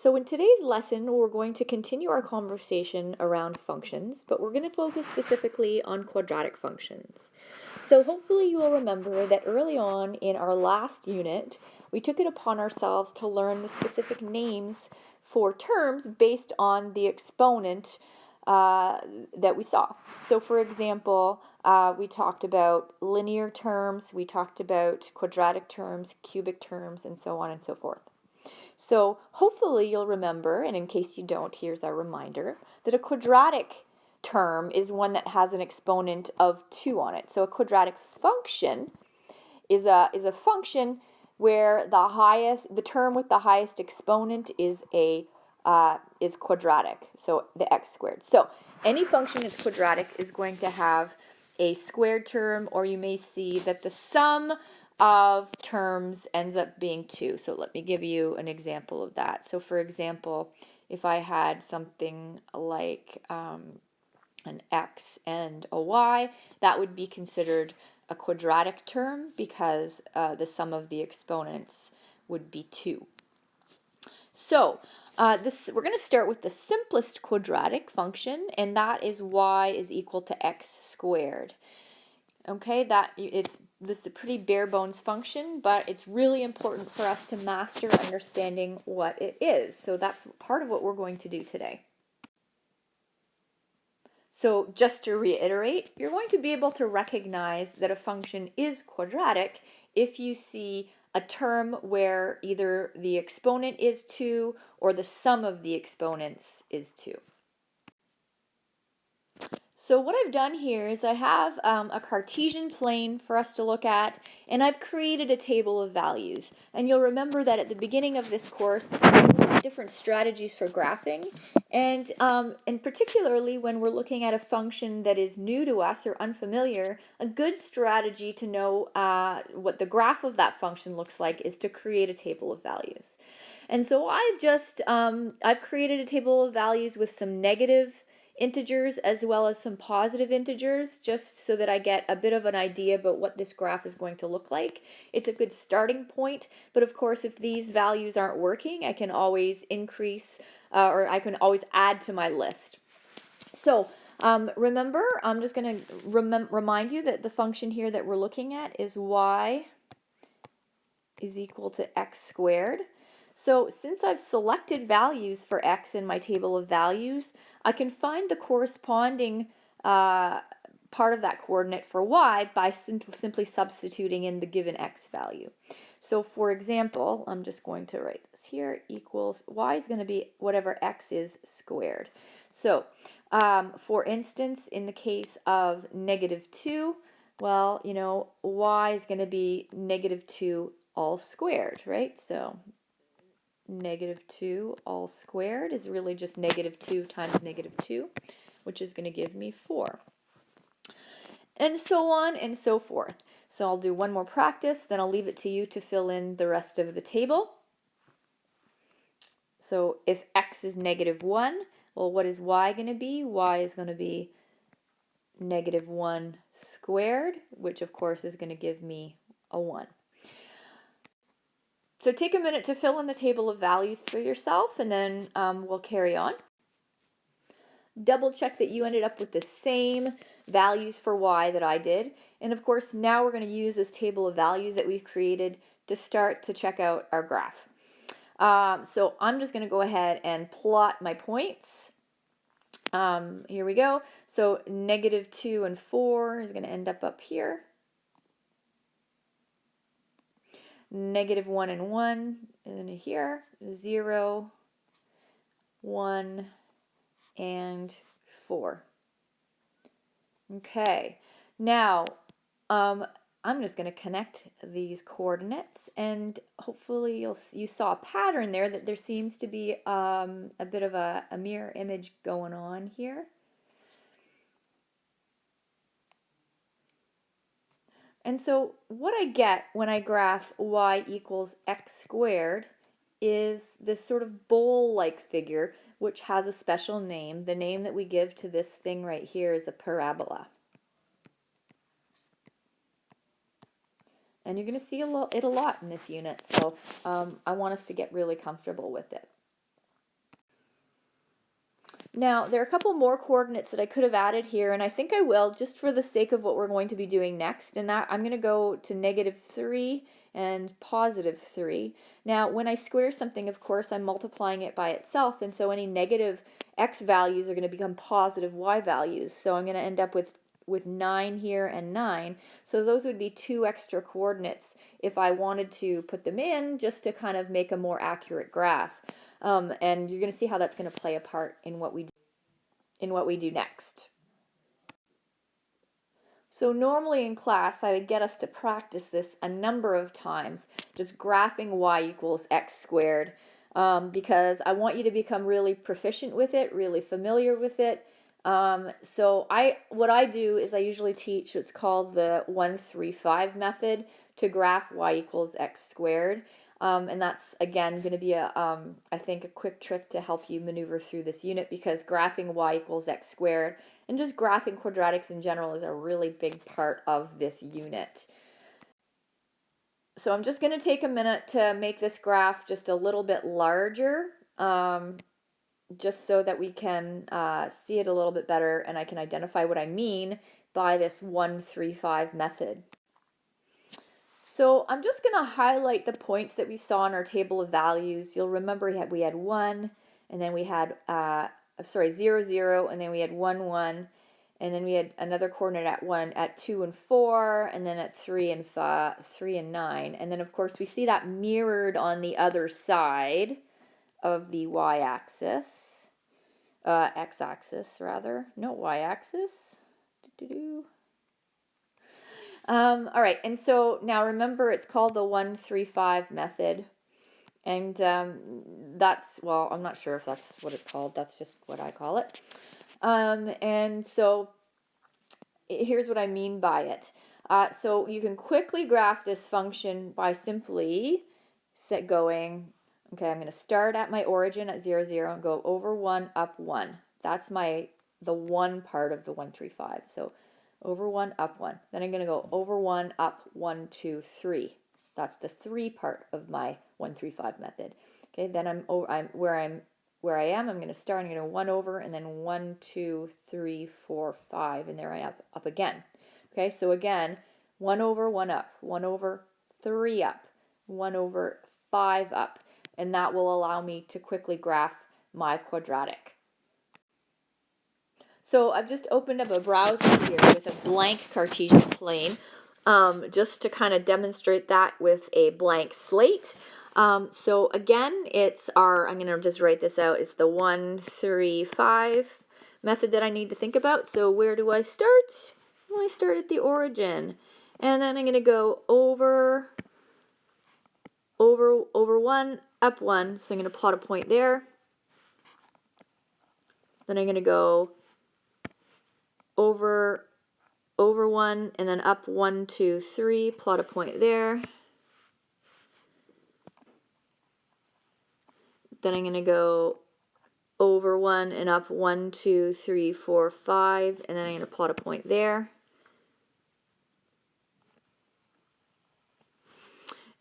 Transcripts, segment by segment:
So in today's lesson, we're going to continue our conversation around functions, but we're going to focus specifically on quadratic functions. So hopefully you will remember that early on in our last unit, we took it upon ourselves to learn the specific names for terms based on the exponent that we saw. So for example, we talked about linear terms, we talked about quadratic terms, cubic terms, and so on and so forth. So hopefully you'll remember, and in case you don't, here's our reminder, that a quadratic term is one that has an exponent of 2 on it. So a quadratic function is a function where the term with the highest exponent is quadratic, so the x squared. So any function that's quadratic is going to have a squared term, or you may see that the sum of terms ends up being 2. So let me give you an example of that. So for example, if I had something like an x and a y, that would be considered a quadratic term because the sum of the exponents would be 2. So we're going to start with the simplest quadratic function, and that is y is equal to x squared. Okay, this is a pretty bare bones function, but it's really important for us to master understanding what it is. So that's part of what we're going to do today. So just to reiterate, you're going to be able to recognize that a function is quadratic if you see a term where either the exponent is 2 or the sum of the exponents is 2. So what I've done here is I have a Cartesian plane for us to look at, and I've created a table of values. And you'll remember that at the beginning of this course, we looked at different strategies for graphing, and particularly when we're looking at a function that is new to us or unfamiliar, a good strategy to know what the graph of that function looks like is to create a table of values. And so I've created a table of values with some negative integers as well as some positive integers, just so that I get a bit of an idea about what this graph is going to look like. It's a good starting point, but of course if these values aren't working, I can always increase or I can always add to my list. So remember, I'm just going to remind you that the function here that we're looking at is y is equal to x squared. So since I've selected values for x in my table of values, I can find the corresponding part of that coordinate for y by simply substituting in the given x value. So for example, I'm just going to write this here, equals, y is going to be whatever x is squared. So for instance, in the case of -2, well, y is going to be -2 all squared, right? So -2 all squared is really just -2 times -2, which is going to give me 4. And so on and so forth. So I'll do one more practice, then I'll leave it to you to fill in the rest of the table. So if x is -1, well, what is y going to be? Y is going to be -1 squared, which of course is going to give me a 1. So take a minute to fill in the table of values for yourself, and then we'll carry on. Double check that you ended up with the same values for y that I did. And of course, now we're going to use this table of values that we've created to start to check out our graph. So I'm just going to go ahead and plot my points. Here we go. So -2 and 4 is going to end up here. -1 and 1 in here, 0, 1, and 4. Okay, now I'm just going to connect these coordinates, and hopefully you saw a pattern there, that there seems to be a bit of a mirror image going on here. And so what I get when I graph y equals x squared is this sort of bowl-like figure, which has a special name. The name that we give to this thing right here is a parabola. And you're going to see it a lot in this unit, so I want us to get really comfortable with it. Now, there are a couple more coordinates that I could have added here, and I think I will just for the sake of what we're going to be doing next. And that I'm going to go to -3 and +3. Now, when I square something, of course, I'm multiplying it by itself, and so any negative x values are going to become positive y values. So I'm going to end up with 9 here and 9. So those would be 2 extra coordinates if I wanted to put them in just to kind of make a more accurate graph. And you're going to see how that's going to play a part in what we do next. So normally in class, I would get us to practice this a number of times, just graphing y equals x squared, because I want you to become really proficient with it, really familiar with it. So what I do is I usually teach what's called the 1-3-5 method to graph y equals x squared. And that's, again, going to be I think, a quick trick to help you maneuver through this unit, because graphing y equals x squared and just graphing quadratics in general is a really big part of this unit. So I'm just going to take a minute to make this graph just a little bit larger, just so that we can see it a little bit better and I can identify what I mean by this 1-3-5 method. So I'm just going to highlight the points that we saw in our table of values. You'll remember we had 1, and then we had, 0, 0, and then we had 1, 1, and then we had another coordinate at 2 and 4, and then at 3 and 9. And then, of course, we see that mirrored on the other side of the y-axis, x-axis rather, no y-axis. All right, and so now remember it's called the 1-3-5 method, and that's, well, I'm not sure if that's what it's called, that's just what I call it. And so here's what I mean by it. So you can quickly graph this function by simply going, okay, I'm going to start at my origin at 0, 0 and go over 1, up 1. That's the 1 part of the 1-3-5. So over 1, up 1. Then I'm going to go over 1, up 1, 2, 3. That's the 3 part of my 1-3-5 method. Okay, then I'm where I am, I'm going to start, I'm going to 1 over, and then 1, 2, 3, 4, 5, and there I am, up again. Okay, so again, 1 over, 1 up, 1 over, 3 up, 1 over, 5 up, and that will allow me to quickly graph my quadratic. So I've just opened up a browser here with a blank Cartesian plane, just to kind of demonstrate that with a blank slate. So again, I'm going to just write this out, it's the 1-3-5 method that I need to think about. So where do I start? Well, I start at the origin, and then I'm going to go over 1, up 1, so I'm going to plot a point there. Then I'm going to go over 1 and then up 1, 2, 3, plot a point there. Then I'm going to go over 1 and up 1, 2, 3, 4, 5, and then I'm going to plot a point there.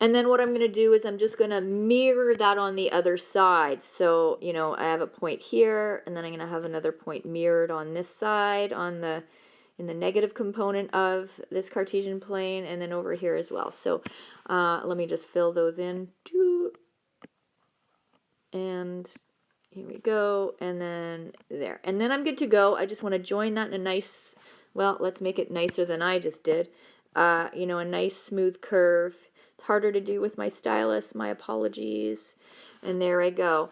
And then what I'm going to do is I'm just going to mirror that on the other side. So, I have a point here, and then I'm going to have another point mirrored on this side, in the negative component of this Cartesian plane, and then over here as well. So let me just fill those in. And here we go, and then there. And then I'm good to go. I just want to join that in a nice, well, let's make it nicer than I just did. A nice smooth curve. It's harder to do with my stylus, my apologies. And there I go.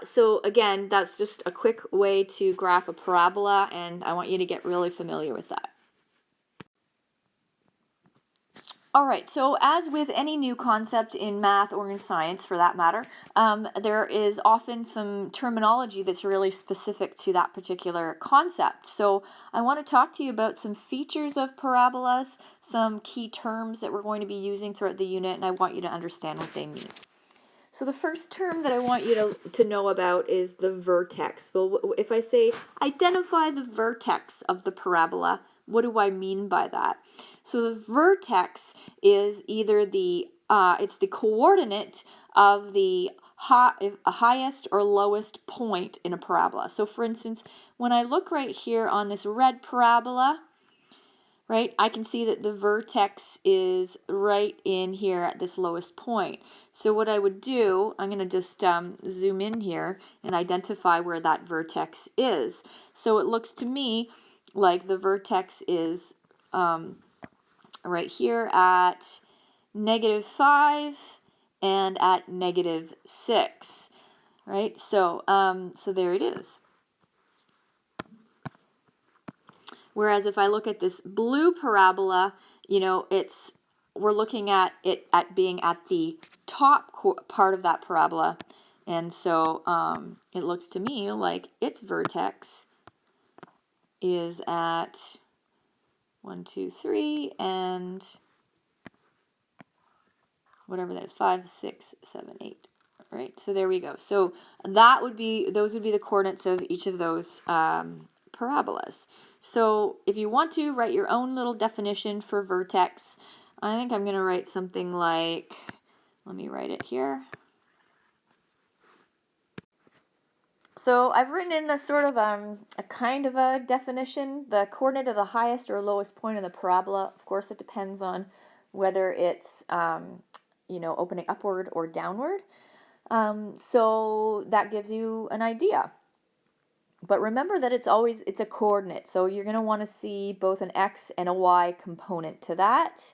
So again, that's just a quick way to graph a parabola, and I want you to get really familiar with that. All right, so as with any new concept in math or in science for that matter, there is often some terminology that's really specific to that particular concept. So I want to talk to you about some features of parabolas, some key terms that we're going to be using throughout the unit, and I want you to understand what they mean. So the first term that I want you to know about is the vertex. Well, if I say identify the vertex of the parabola, what do I mean by that? So the vertex is either it's the coordinate of the highest or lowest point in a parabola. So for instance, when I look right here on this red parabola, right, I can see that the vertex is right in here at this lowest point. So what I would do, I'm going to just zoom in here and identify where that vertex is. So it looks to me like the vertex is right here at -5 and at -6, right? So so there it is. Whereas if I look at this blue parabola, you know, we're looking at it at being at the top part of that parabola, and so it looks to me like its vertex is at 1, 2, 3, and whatever that is, 5, 6, 7, 8. Right, so there we go. So those would be the coordinates of each of those parabolas. So if you want to write your own little definition for vertex, I think I'm going to write something like, let me write it here. So I've written in a sort of a kind of a definition, the coordinate of the highest or lowest point of the parabola. Of course, it depends on whether it's you know, opening upward or downward. So that gives you an idea. But remember that it's a coordinate, so you're going to want to see both an x and a y component to that.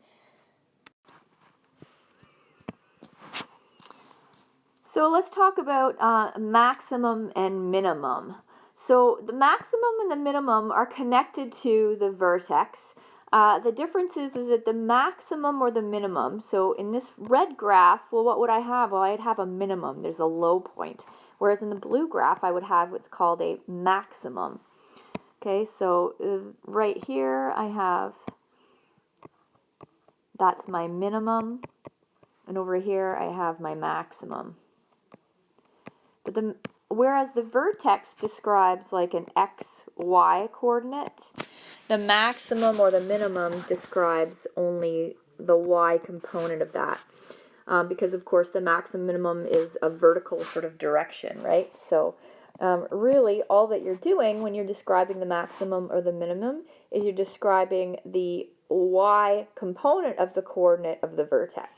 So let's talk about maximum and minimum. So the maximum and the minimum are connected to the vertex. The difference is that the maximum or the minimum, so in this red graph, well, what would I have? Well, I'd have a minimum. There's a low point. Whereas in the blue graph, I would have what's called a maximum. Okay, so right here, I have, that's my minimum. And over here, I have my maximum. But whereas the vertex describes like an x, y coordinate, the maximum or the minimum describes only the y component of that. Because of course the maximum minimum is a vertical sort of direction, right? So really all that you're doing when you're describing the maximum or the minimum is you're describing the y component of the coordinate of the vertex.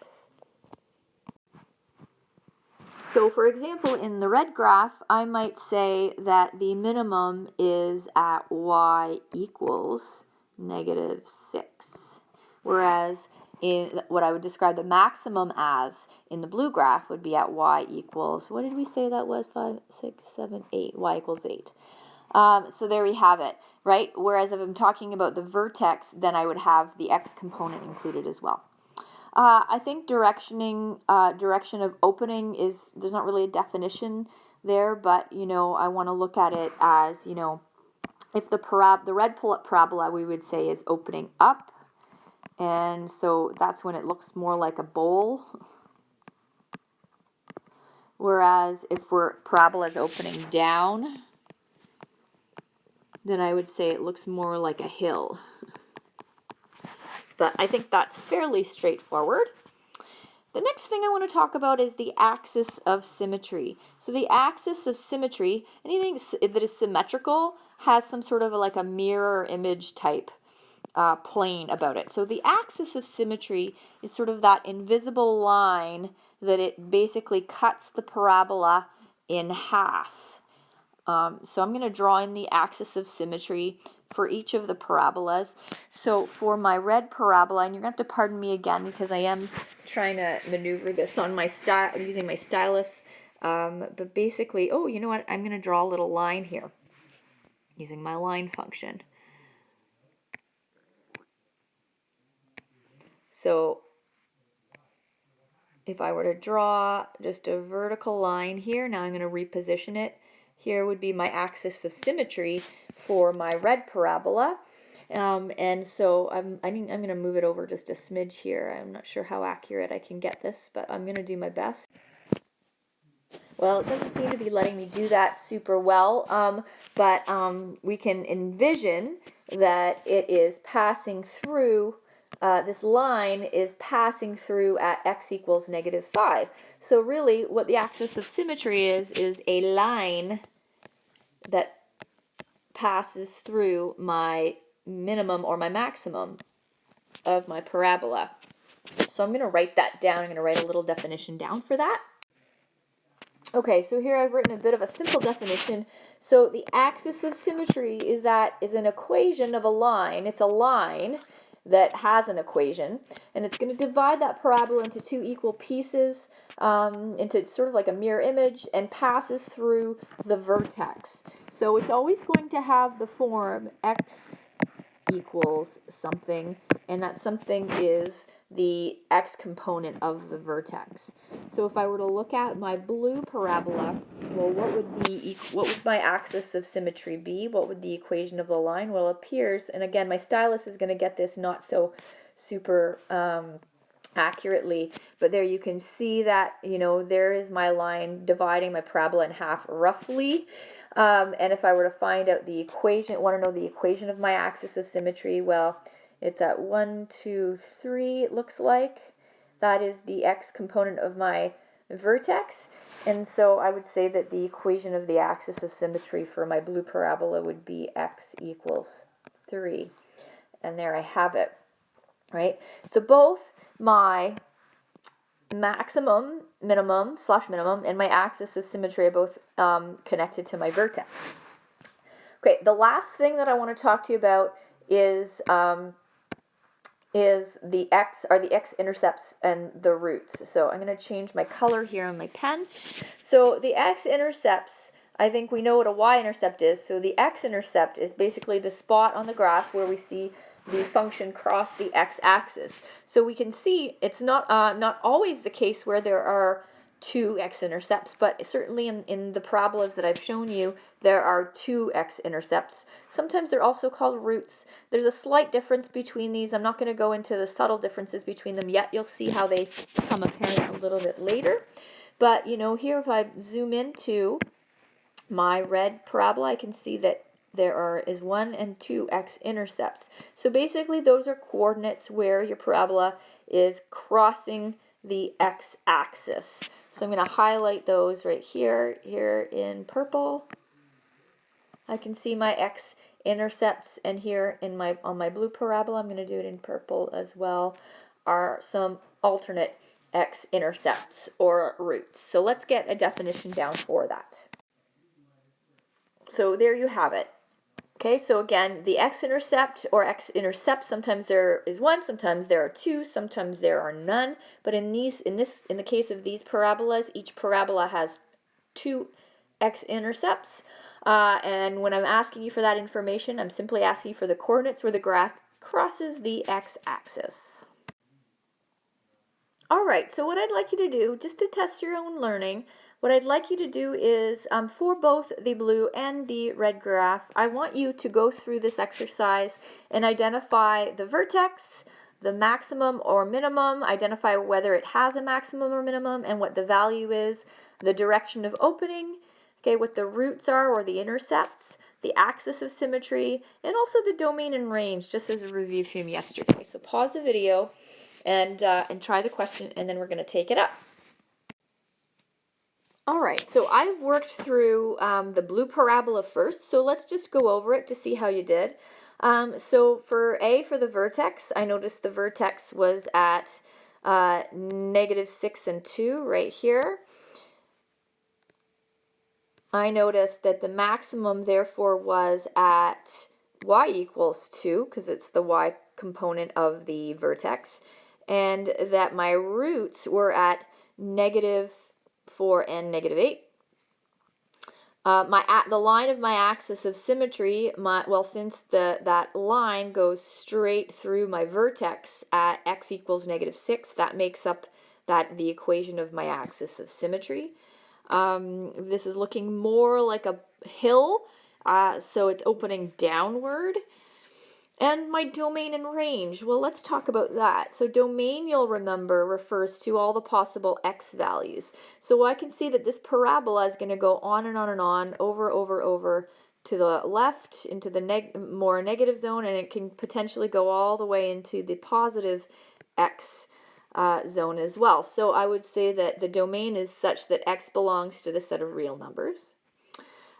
So for example, in the red graph, I might say that the minimum is at y equals -6, whereas in what I would describe the maximum as in the blue graph would be at y equals, what did we say that was, 5, 6, 7, 8, y equals 8. So there we have it, right? Whereas if I'm talking about the vertex, then I would have the x component included as well. I think direction of opening there's not really a definition there, but, you know, I want to look at it as, you know, if the red parabola we would say is opening up, and so that's when it looks more like a bowl. Whereas if parabola is opening down, then I would say it looks more like a hill. But I think that's fairly straightforward. The next thing I want to talk about is the axis of symmetry. So the axis of symmetry, anything that is symmetrical has some sort of like a mirror image type plane about it. So the axis of symmetry is sort of that invisible line that it basically cuts the parabola in half. So I'm going to draw in the axis of symmetry for each of the parabolas. So for my red parabola, and you're going to have to pardon me again because I am trying to maneuver this on my using my stylus. But basically, oh, you know what? I'm going to draw a little line here using my line function. So if I were to draw just a vertical line here, now I'm going to reposition it. Here would be my axis of symmetry for my red parabola. And so I'm going to move it over just a smidge here. I'm not sure how accurate I can get this, but I'm going to do my best. Well, it doesn't seem to be letting me do that super well, but we can envision that it is passing through this line is passing through at x equals -5. So really what the axis of symmetry is a line that passes through my minimum or my maximum of my parabola. So I'm going to write that down. I'm going to write a little definition down for that. Okay, so here I've written a bit of a simple definition. So the axis of symmetry is an equation of a line. It's a line that has an equation, and it's going to divide that parabola into two equal pieces, into sort of like a mirror image, and passes through the vertex. So it's always going to have the form x equals something, and that something is the x component of the vertex. So if I were to look at my blue parabola, well, what would my axis of symmetry be? What would the equation of the line? Well, it appears, and again, my stylus is going to get this not so super accurately, but there you can see that, there is my line dividing my parabola in half roughly. And if I were to find out the equation, want to know the equation of my axis of symmetry, well, it's at 1, 2, 3, it looks like. That is the x component of my vertex. And so I would say that the equation of the axis of symmetry for my blue parabola would be x equals 3. And there I have it, right? So both my maximum, minimum, /minimum, and my axis of symmetry are both connected to my vertex. Okay, the last thing that I want to talk to you about is the x-intercepts and the roots. So I'm going to change my color here on my pen. So the x-intercepts, I think we know what a y-intercept is. So the x-intercept is basically the spot on the graph where we see the function cross the x-axis. So we can see it's not always the case where there are two x-intercepts, but certainly in the parabolas that I've shown you, there are two x-intercepts. Sometimes they're also called roots. There's a slight difference between these. I'm not going to go into the subtle differences between them yet. You'll see how they become apparent a little bit later. But, here if I zoom into my red parabola, I can see that there is 1 and 2 x-intercepts. So basically those are coordinates where your parabola is crossing the x-axis. So I'm going to highlight those right here in purple. I can see my x-intercepts, and here on my blue parabola, I'm going to do it in purple as well, are some alternate x-intercepts or roots. So let's get a definition down for that. So there you have it. Okay, so again, the x-intercept or x-intercept, sometimes there is one, sometimes there are two, sometimes there are none. But in the case of these parabolas, each parabola has two x-intercepts. And when I'm asking you for that information, I'm simply asking you for the coordinates where the graph crosses the x-axis. All right, so what I'd like you to do, just to test your own learning, what I'd like you to do is, for both the blue and the red graph, I want you to go through this exercise and identify the vertex, the maximum or minimum, identify whether it has a maximum or minimum and what the value is, the direction of opening, okay, what the roots are or the intercepts, the axis of symmetry, and also the domain and range, just as a review from yesterday. So pause the video and try the question, and then we're going to take it up. All right, so I've worked through the blue parabola first, so let's just go over it to see how you did. So for the vertex, I noticed the vertex was at -6 and 2 right here. I noticed that the maximum therefore was at y equals 2, because it's the y component of the vertex, and that my roots were at -4 and -8. The line of my axis of symmetry, since that line goes straight through my vertex at x equals -6, that makes up the equation of my axis of symmetry. This is looking more like a hill, so it's opening downward. And my domain and range, well, let's talk about that. So domain, you'll remember, refers to all the possible x values. So I can see that this parabola is going to go on and on and on, over to the left into the more negative zone, and it can potentially go all the way into the positive x zone as well. So I would say that the domain is such that x belongs to the set of real numbers.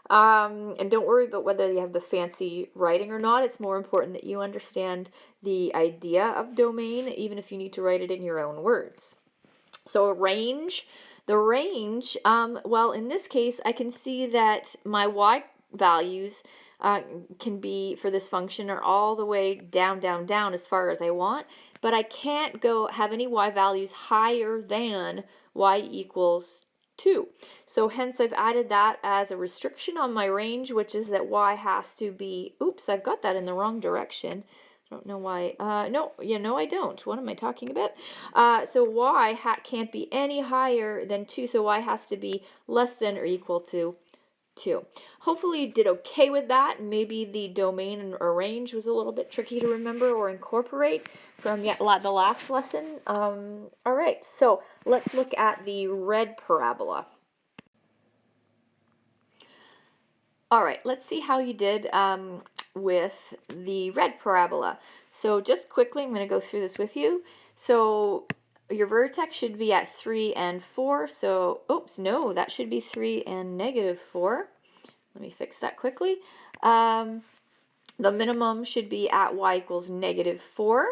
And don't worry about whether you have the fancy writing or not. It's more important that you understand the idea of domain, even if you need to write it in your own words. So a range, the range, well, in this case, I can see that my y values can be, for this function, are all the way down, down, down as far as I want, but I can't go have any y values higher than y equals 2. So hence I've added that as a restriction on my range, which is that y has to be, oops, I've got that in the wrong direction. I don't know why. No, I don't. What am I talking about? So y can't be any higher than 2, so y has to be less than or equal to 2. Hopefully you did okay with that. Maybe the domain or range was a little bit tricky to remember or incorporate from the last lesson. All right, so let's look at the red parabola. All right, let's see how you did with the red parabola. So just quickly, I'm going to go through this with you. So your vertex should be at 3 and 4. So, oops, no, that should be 3 and negative 4. Let me fix that quickly. The minimum should be at y equals negative 4.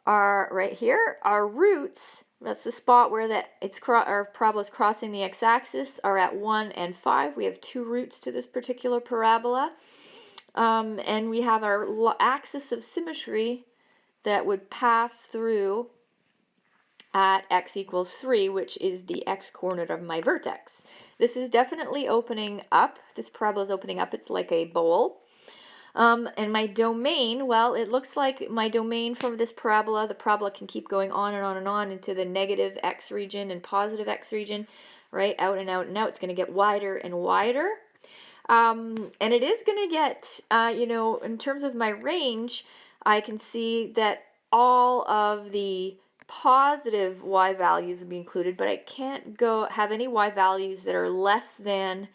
Right here, our roots, that's the spot where our parabola is crossing the x-axis, are at 1 and 5. We have 2 roots to this particular parabola. And we have our axis of symmetry that would pass through at x equals 3, which is the x-coordinate of my vertex. This is definitely opening up. This parabola is opening up. It's like a bowl. And my domain, well, it looks like my domain for this parabola, the parabola can keep going on and on and on into the negative x region and positive x region, right, out and out and out. It's going to get wider and wider. And it is going to get, in terms of my range, I can see that all of the positive y values will be included, but I can't have any y values that are less than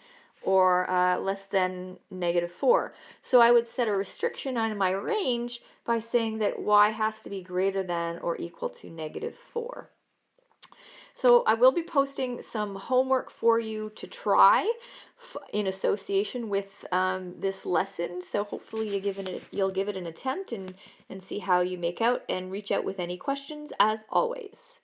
or less than negative 4. So I would set a restriction on my range by saying that y has to be greater than or equal to negative 4. So I will be posting some homework for you to try in association with this lesson. So hopefully you'll give it an attempt and see how you make out, and reach out with any questions as always.